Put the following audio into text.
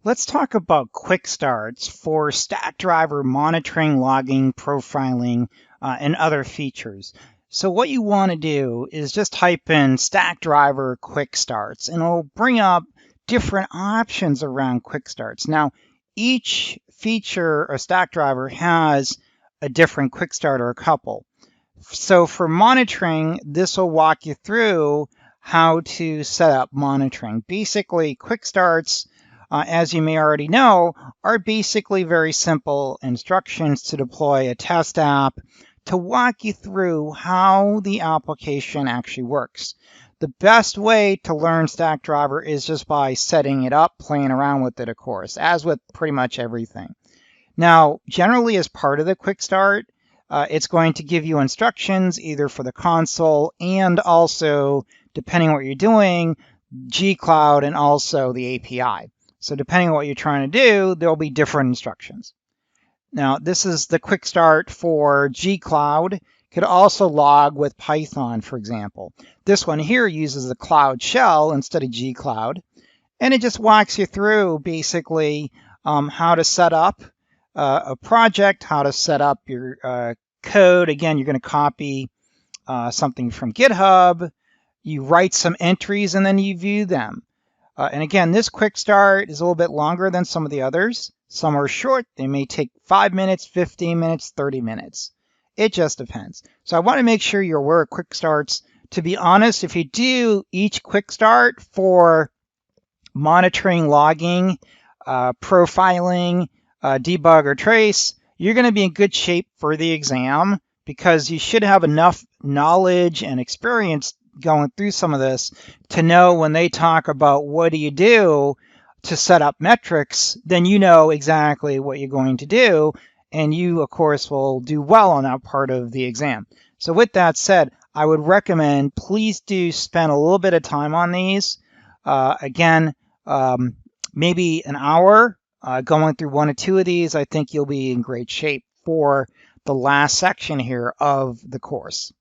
Let's talk about Quickstarts for Stackdriver monitoring, logging, profiling, and other features. So what you want to do is just type in Stackdriver Quickstarts, and it'll bring up different options around Quickstarts. Now, each feature of Stackdriver has a different Quickstart or a couple. So for monitoring, this will walk you through how to set up monitoring. Basically, Quickstarts, as you may already know, are basically very simple instructions to deploy a test app to walk you through how the application actually works. The best way to learn Stackdriver is just by setting it up, playing around with it, of course, as with pretty much everything. Now, generally as part of the Quick Start, it's going to give you instructions either for the console and also, depending on what you're doing, G-Cloud and also the API. So depending on what you're trying to do, there'll be different instructions. Now, this is the Quick Start for G-Cloud. Could also log with Python, for example. This one here uses the Cloud Shell instead of G-Cloud. And it just walks you through basically how to set up a project, how to set up your code. Again, you're going to copy something from GitHub. You write some entries and then you view them. And again, this Quick Start is a little bit longer than some of the others. Some are short. They may take 5 minutes, 15 minutes, 30 minutes. It just depends. So I want to make sure you're aware of Quick Starts. To be honest, if you do each Quick Start for monitoring, logging, profiling, debug or trace, you're going to be in good shape for the exam because you should have enough knowledge and experience going through some of this to know when they talk about what do you do to set up metrics, then you know exactly what you're going to do. And you, of course, will do well on that part of the exam. So with that said, I would recommend please do spend a little bit of time on these. Again, maybe an hour going through 1 or 2 of these. I think you'll be in great shape for the last section here of the course.